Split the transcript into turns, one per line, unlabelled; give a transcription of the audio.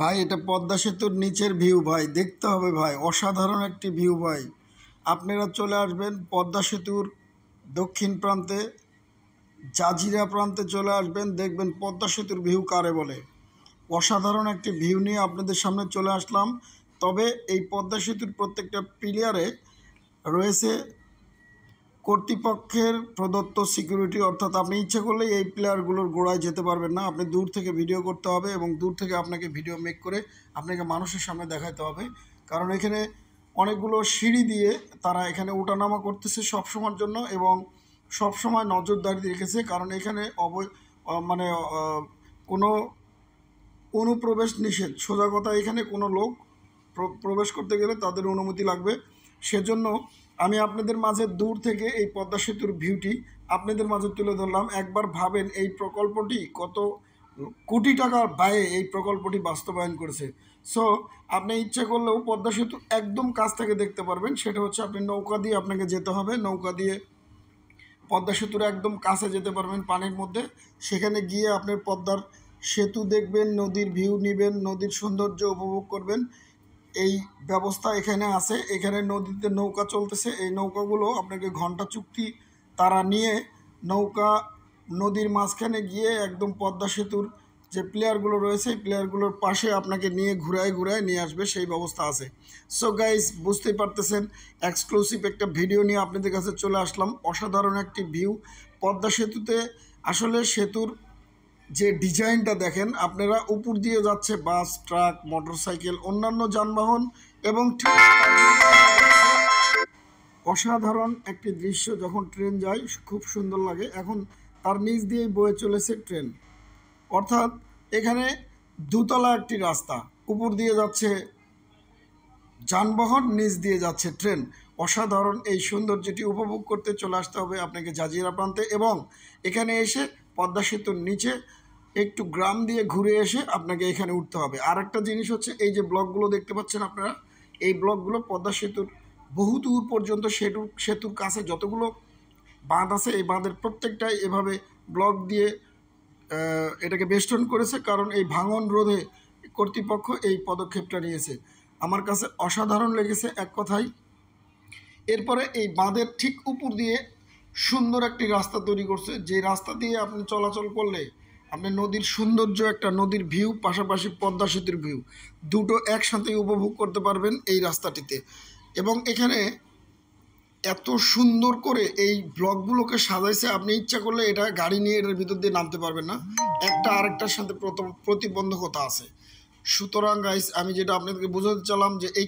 ভাই এটা পদ্মা সেতুর নিচের ভিউ ভাই, দেখতে হবে ভাই, অসাধারণ একটি ভিউ ভাই। আপনারা চলে আসবেন পদ্মা সেতুর দক্ষিণ প্রান্তে, জাজিরা প্রান্তে চলে আসবেন, দেখবেন পদ্মা সেতুর ভিউ কারে বলে। অসাধারণ একটি ভিউ নিয়ে আপনাদের সামনে চলে আসলাম। তবে এই পদ্মা সেতুর প্রত্যেকটা পিলারে রয়েছে কর্তৃপক্ষের প্রদত্ত সিকিউরিটি, অর্থাৎ আপনি ইচ্ছে করলে এই প্লেয়ারগুলোর গোড়ায় যেতে পারবেন না। আপনি দূর থেকে ভিডিও করতে হবে এবং দূর থেকে আপনাকে ভিডিও মেক করে আপনাকে মানুষের সামনে দেখাতে হবে, কারণ এখানে অনেকগুলো সিঁড়ি দিয়ে তারা এখানে ওঠানামা করতেছে সবসময়ের জন্য এবং সবসময় নজরদারি রেখেছে, কারণ এখানে মানে কোনো অনুপ্রবেশ নিষেধ। সোজা কথা, এখানে কোনো লোক প্রবেশ করতে গেলে তাদের অনুমতি লাগবে। সেজন্য আমি আপনাদের মাঝে দূর থেকে এই পদ্মা সেতুর ভিউটি আপনাদের মাঝে তুলে ধরলাম। একবার ভাবেন এই প্রকল্পটি কত কোটি টাকার ব্যয়ে এই প্রকল্পটি বাস্তবায়ন করেছে। সো আপনি ইচ্ছে করলেও পদ্মা সেতু একদম কাছ থেকে দেখতে পারবেন। সেটা হচ্ছে আপনি নৌকা দিয়ে আপনাকে যেতে হবে, নৌকা দিয়ে পদ্মা সেতুর একদম কাছে যেতে পারবেন পানির মধ্যে। সেখানে গিয়ে আপনার পদ্মার সেতু দেখবেন, নদীর ভিউ নেবেন, নদীর সৌন্দর্য উপভোগ করবেন। এই ব্যবস্থা এখানে আছে। এখানে নদীতে নৌকা চলতেছে, এই নৌকাগুলো আপনাকে ঘন্টা চুক্তি তারা নিয়ে নৌকা নদীর মাঝখানে গিয়ে একদম পদ্মা সেতুর যে প্লেয়ারগুলো রয়েছে এই প্লেয়ারগুলোর পাশে আপনাকে নিয়ে ঘুরায় ঘুরায় নিয়ে আসবে, সেই ব্যবস্থা আছে। সো গাইস, বুঝতেই পারতেছেন এক্সক্লুসিভ একটা ভিডিও নিয়ে আপনাদের কাছে চলে আসলাম। অসাধারণ একটি ভিউ পদ্মা সেতুতে। আসলে সেতুর যে ডিজাইনটা দেখেন আপনারা, উপর দিয়ে যাচ্ছে বাস, ট্রাক, মোটরসাইকেল, অন্যান্য যানবাহন এবং অসাধারণ একটি দৃশ্য। যখন ট্রেন যায় খুব সুন্দর লাগে। এখন তার নিচ দিয়েই বয়ে চলেছে ট্রেন, অর্থাৎ এখানে দুতলা একটি রাস্তা, উপর দিয়ে যাচ্ছে যানবাহন, নিচ দিয়ে যাচ্ছে ট্রেন। অসাধারণ এই সৌন্দর্যটি উপভোগ করতে চলে আসতে হবে আপনাকে জাজিরা প্রান্তে, এবং এখানে এসে পদ্মা সেতুর নিচে একটু গ্রাম দিয়ে ঘুরে এসে আপনাকে এখানে উঠতে হবে। আর একটা জিনিস হচ্ছে, এই যে ব্লকগুলো দেখতে পাচ্ছেন আপনারা, এই ব্লকগুলো পদ্মা সেতুর বহু দূর পর্যন্ত সেতুর কাছে যতগুলো বাঁধ আছে এই বাঁধের প্রত্যেকটাই এভাবে ব্লক দিয়ে এটাকে বেষ্টন করেছে, কারণ এই ভাঙন রোধে কর্তৃপক্ষ এই পদক্ষেপটা নিয়েছে। আমার কাছে অসাধারণ লেগেছে এক কথায়। এরপরে এই বাঁধের ঠিক উপর দিয়ে সুন্দর একটি রাস্তা তৈরি করছে, যে রাস্তা দিয়ে আপনি চলাচল করলে আপনি নদীর সৌন্দর্য, একটা নদীর ভিউ, পাশাপাশি পদ্মা সেতুর ভিউ দুটো একসাথে উপভোগ করতে পারবেন এই রাস্তাটিতে। এবং এখানে এত সুন্দর করে এই ব্লকগুলোকে সাজাইছে, আপনি ইচ্ছা করলে এটা গাড়ি নিয়ে এটার ভিতর দিয়ে নামতে পারবেন না, একটা আরেকটার সাথে প্রতিবন্ধকতা আছে। সুতরাং গাইস, আমি যেটা আপনাদেরকে বোঝাতে চাইলাম যে এই